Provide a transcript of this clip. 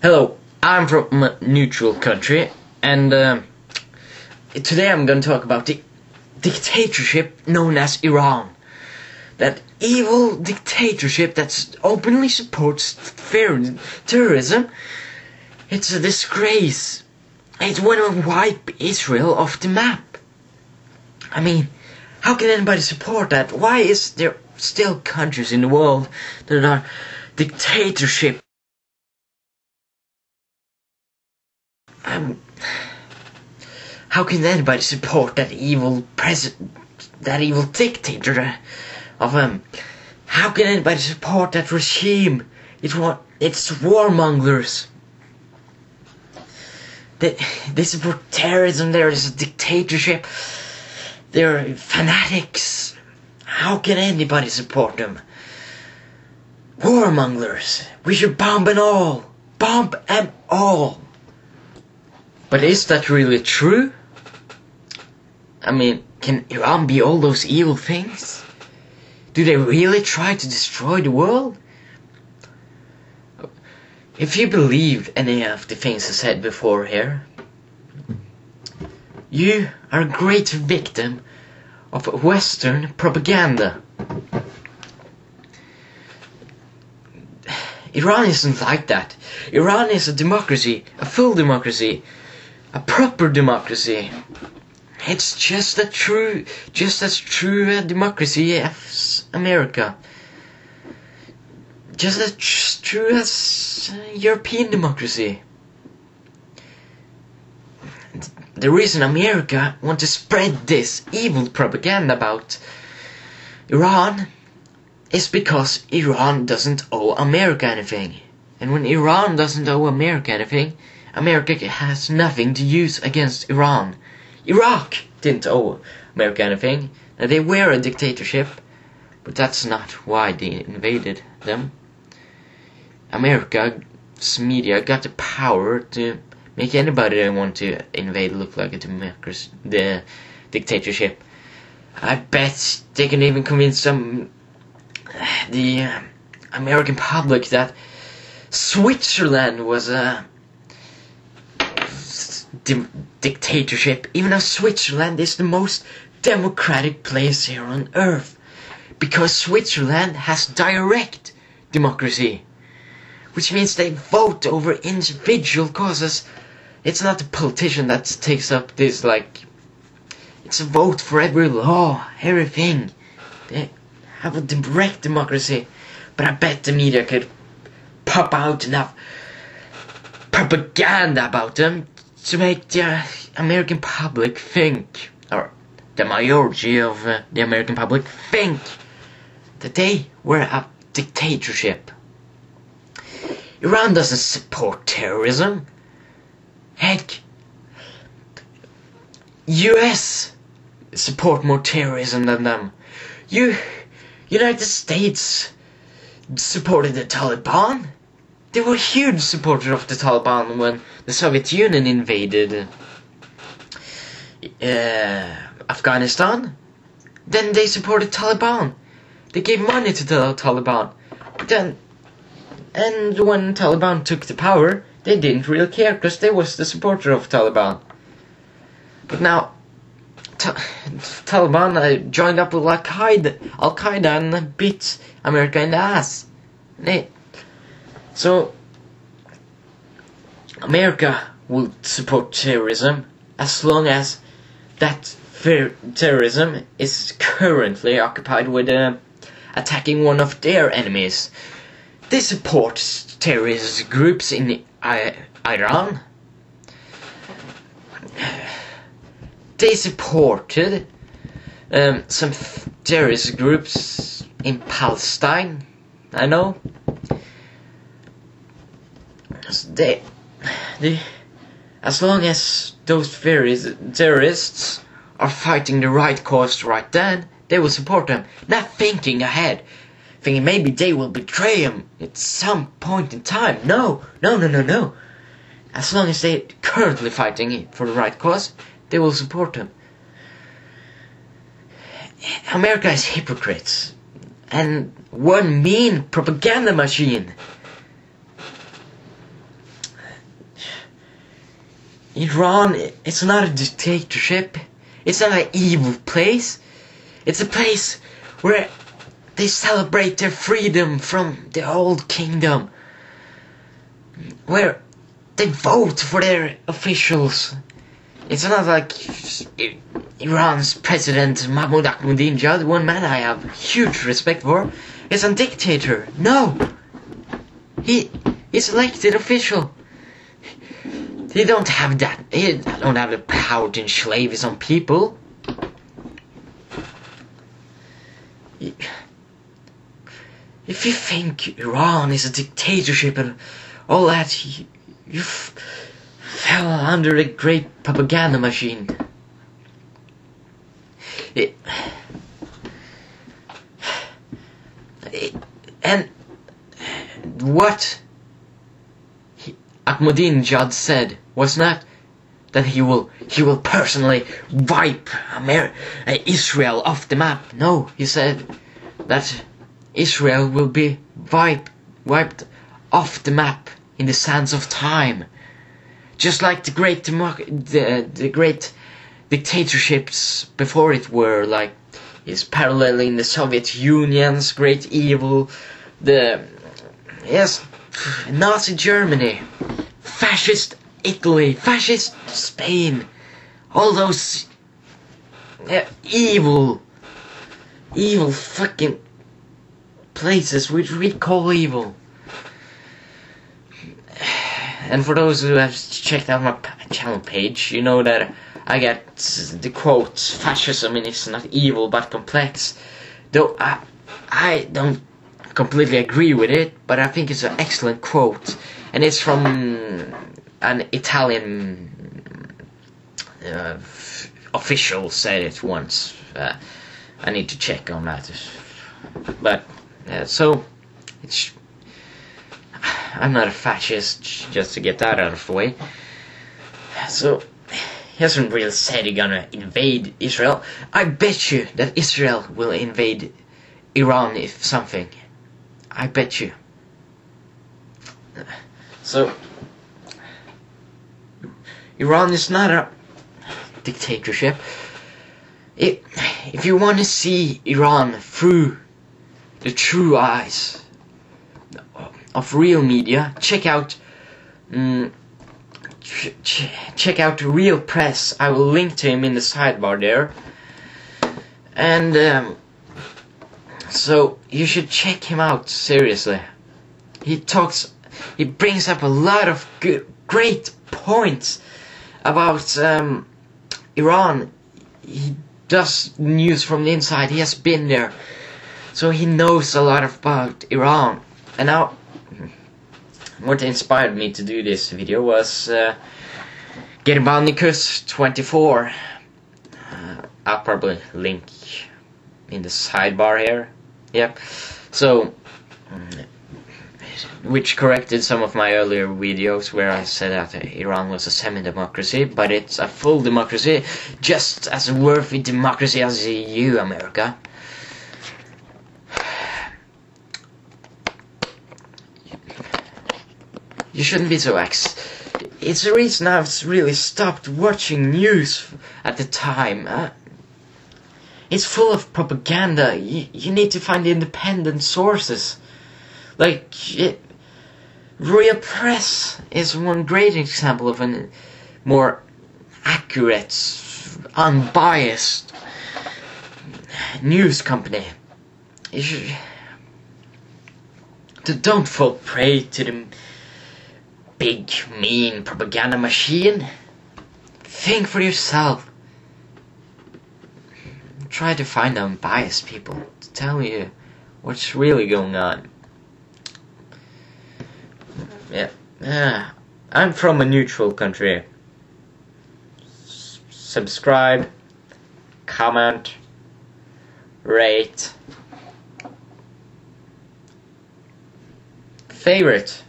Hello, I'm from a neutral country, and today I'm going to talk about the dictatorship known as Iran. That evil dictatorship that openly supports terrorism. It's a disgrace. It want to wipe Israel off the map. I mean, how can anybody support that? Why is there still countries in the world that are dictatorship? How can anybody support that evil that evil dictator of How can anybody support that regime? It's warmongers. They support terrorism. There is a dictatorship. They're fanatics. How can anybody support them? Warmongers. We should bomb them all. Bomb them all. But is that really true? I mean, can Iran be all those evil things? Do they really try to destroy the world? If you believe any of the things I said before here, you are a great victim of Western propaganda. Iran isn't like that. Iran is a democracy, a full democracy, a proper democracy. It's just as true a democracy as America. Just as true as European democracy. The reason America want to spread this evil propaganda about Iran is because Iran doesn't owe America anything. And when Iran doesn't owe America anything, America has nothing to use against Iran. Iraq didn't owe America anything. Now, they were a dictatorship, but that's not why they invaded them. America's media got the power to make anybody they want to invade look like a democracy, the dictatorship. I bet they can even convince the American public that Switzerland was a dictatorship, even though Switzerland is the most democratic place here on earth, because Switzerland has direct democracy, which means they vote over individual causes. It's not a politician that takes up this, it's a vote for every law, everything. They have a direct democracy, but I bet the media could pop out enough propaganda about them to make the American public think, or the majority of the American public think, that they were a dictatorship. Iran doesn't support terrorism. Heck, US support more terrorism than them. United States supported the Taliban. They were huge supporters of the Taliban when the Soviet Union invaded Afghanistan. Then they supported Taliban. They gave money to the Taliban. And when Taliban took the power, they didn't really care because they was the supporter of Taliban. But now, Taliban joined up with Al-Qaeda and beat America in the ass. So, America will support terrorism as long as that terrorism is currently occupied with attacking one of their enemies. They support terrorist groups in Iran. They supported some terrorist groups in Palestine. I know. As long as those terrorists are fighting the right cause right then, they will support them. Not thinking ahead, thinking maybe they will betray them at some point in time. No. As long as they're currently fighting for the right cause, they will support them. America is hypocrites and one mean propaganda machine. Iran, it's not a dictatorship. It's not an evil place. It's a place where they celebrate their freedom from the old kingdom. Where they vote for their officials. It's not like Iran's president Mahmoud Ahmadinejad, one man I have huge respect for, is a dictator. No! He's elected official. He don't have that. He don't have the power to enslave some people. If you think Iran is a dictatorship and all that, you fell under a great propaganda machine. And what Ahmadinejad said was not that he will personally wipe Israel off the map. No, he said that Israel will be wiped off the map in the sands of time, just like the great dictatorships before it were, like is paralleling the Soviet Union's great evil, Nazi Germany, fascist Italy, fascist Spain, all those evil fucking places which we call evil. And for those who have checked out my channel page, you know that I get the quote, fascism is not evil but complex. Though I don't completely agree with it, but I think it's an excellent quote. And it's from an Italian official said it once. I need to check on that. But, so, I'm not a fascist, just to get that out of the way. So, he hasn't really said he's gonna invade Israel. I bet you that Israel will invade Iran if something. I bet you. So, Iran is not a dictatorship. If you want to see Iran through the true eyes of real media, check out Real Press. I will link to him in the sidebar there. And so you should check him out, seriously. He brings up a lot of great points about Iran. He does news from the inside. He has been there, so he knows a lot about Iran. And now, what inspired me to do this video was Germanicus 24. I'll probably link in the sidebar here. Yep. So, which corrected some of my earlier videos where I said that Iran was a semi-democracy, but it's a full democracy, just as a worthy democracy as the EU, America. You shouldn't be so it's the reason I've really stopped watching news at the time. It's full of propaganda. You need to find independent sources. Like, Real Press is one great example of a more accurate, unbiased news company. Don't fall prey to the big, mean propaganda machine. Think for yourself. Try to find unbiased people to tell you what's really going on. Yeah. I'm from a neutral country. Subscribe, comment, rate, favorite.